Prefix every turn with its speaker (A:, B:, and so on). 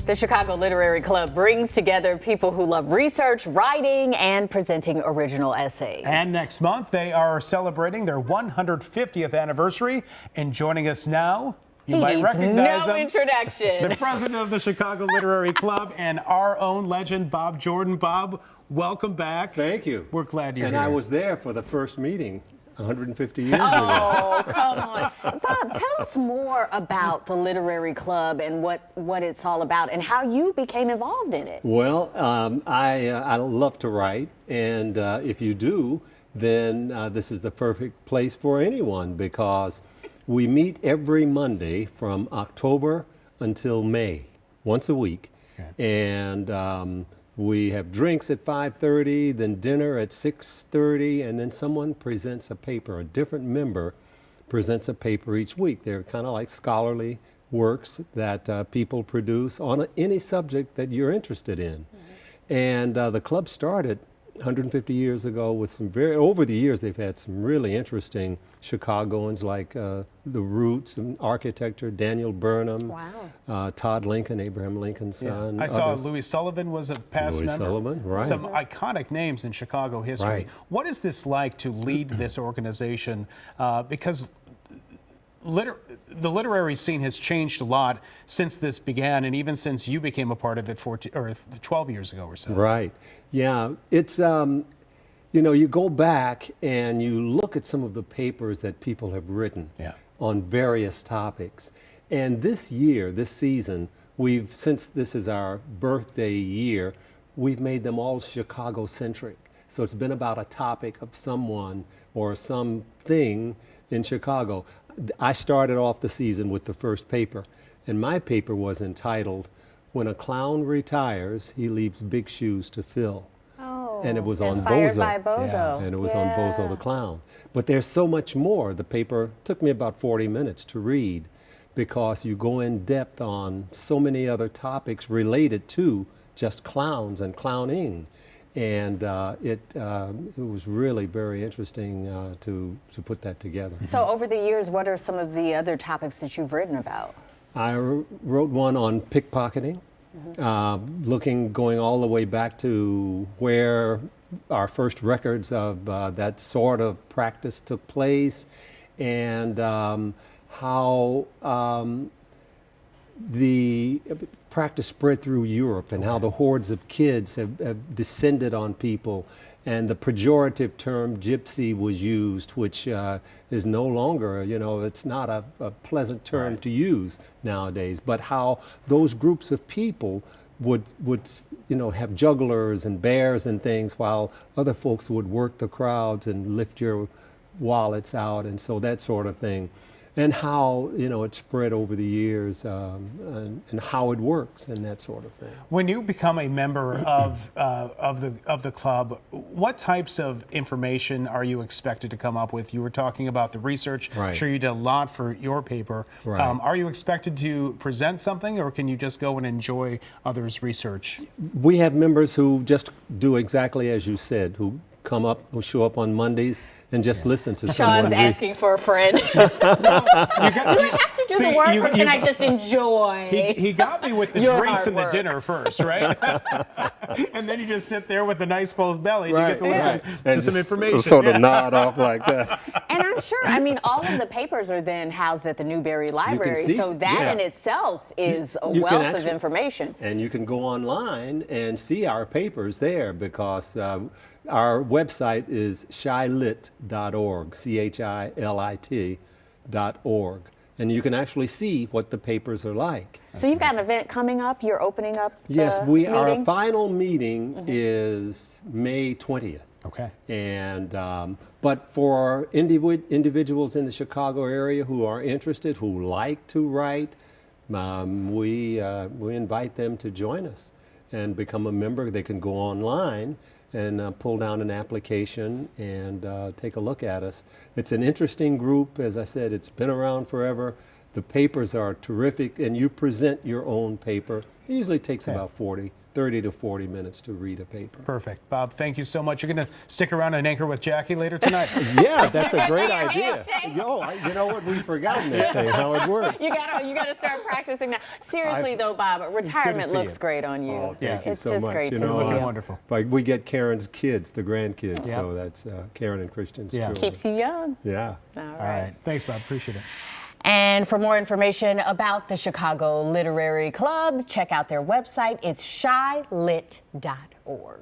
A: The Chicago Literary Club brings together people who love research, writing, and presenting original essays.
B: And next month, they are celebrating their 150th anniversary. And joining us now, you might recognize
A: no
B: him,
A: introduction.
B: the president of the Chicago Literary Club and our own legend, Bob Jordan. Bob, welcome back.
C: Thank you.
B: We're glad you're here.
C: And I was there for the first meeting 150 years ago.
A: Oh, come on. Bob, tell us more about the Literary Club and what it's all about and how you became involved in it.
C: Well, I love to write, and if you do, then this is the perfect place for anyone, because we meet every Monday from October until May, once a week.
B: Okay.
C: And we have drinks at 5:30, then dinner at 6:30, and then someone presents a paper. A different member presents a paper each week. They're kind of like scholarly works that people produce on any subject that you're interested in. Mm-hmm. And the club started 150 years ago with some over the years they've had some really interesting Chicagoans like the Roots and architecture, Daniel Burnham,
A: wow.
C: Todd Lincoln, Abraham Lincoln's son.
B: Yeah. I saw
C: others.
B: Louis Sullivan was a past member.
C: Sullivan, right.
B: Some iconic names in Chicago history.
C: Right.
B: What is this like to lead this organization? Because the literary scene has changed a lot since this began, and even since you became a part of it 12 years ago or so.
C: Right. Yeah. It's, you know, you go back and you look at some of the papers that people have written on various topics. And this year, this season, since this is our birthday year, we've made them all Chicago-centric. So it's been about a topic of someone or something in Chicago. I started off the season with the first paper, and my paper was entitled, "When a Clown Retires, He Leaves Big Shoes to Fill."
A: Oh,
C: and it was on
A: inspired
C: Bozo.
A: by Bozo.
C: Yeah, and it was on Bozo the Clown. But there's so much more. The paper took me about 40 minutes to read, because you go in depth on so many other topics related to just clowns and clowning. And it was really very interesting to put that together.
A: So over the years, what are some of the other topics that you've written about?
C: I wrote one on pickpocketing, going all the way back to where our first records of that sort of practice took place, and how the practice spread through Europe, and how the hordes of kids have descended on people, and the pejorative term gypsy was used, which is no longer, you know, it's not a pleasant term to use nowadays, but how those groups of people would you know, have jugglers and bears and things, while other folks would work the crowds and lift your wallets out, and so that sort of thing. And how, you know, it spread over the years, and how it works and that sort of thing.
B: When you become a member of the club, what types of information are you expected to come up with? You were talking about the research.
C: Right.
B: I'm sure you did a lot for your paper.
C: Right.
B: Are you expected to present something, or can you just go and enjoy others' research?
C: We have members who just do exactly as you said, who show up on Mondays and just listen to someone.
A: Sean's asking for a friend. Do I have to do the work, or can I just enjoy?
B: He got me with the drinks and the dinner first, right? And then you just sit there with a nice full belly and you get to listen to some information.
C: Sort of nod off like that.
A: And I'm sure, I mean, all of the papers are then housed at the Newberry Library, so that in itself is a wealth of information.
C: And you can go online and see our papers there, because our website is chilit.org, CHILIT.org. And you can actually see what the papers are like.
A: So you've got an event coming up, you're opening up the
C: Yes,
A: meeting?
C: our final meeting is May 20th.
B: Okay.
C: And but for individuals in the Chicago area who are interested, who like to write, we invite them to join us and become a member. They can go online and pull down an application and take a look at us. It's an interesting group. As I said, it's been around forever. The papers are terrific, and you present your own paper. It usually takes about 40, 30 to 40 minutes to read a paper.
B: Perfect. Bob, thank you so much. You're going to stick around and anchor with Jackie later tonight?
C: Yeah, that's a great
A: Yeah,
C: idea.
A: Shane.
C: You know what? We've forgotten that thing, how it works.
A: You gotta start practicing now. Seriously though, Bob, retirement
B: see
A: looks
B: you.
A: great on you.
C: Oh, thank you
A: It's
C: so
A: just
C: much.
A: great
C: You
A: to
C: know,
A: see you.
B: Wonderful.
C: Like we get Karen's kids, the grandkids,
B: Yeah.
C: so that's Karen and Christian's
B: Yeah.
C: children.
A: Keeps you young.
C: Yeah.
A: All
B: All
A: right.
B: right. Thanks, Bob. Appreciate it.
A: And for more information about the Chicago Literary Club, check out their website. It's shylit.org.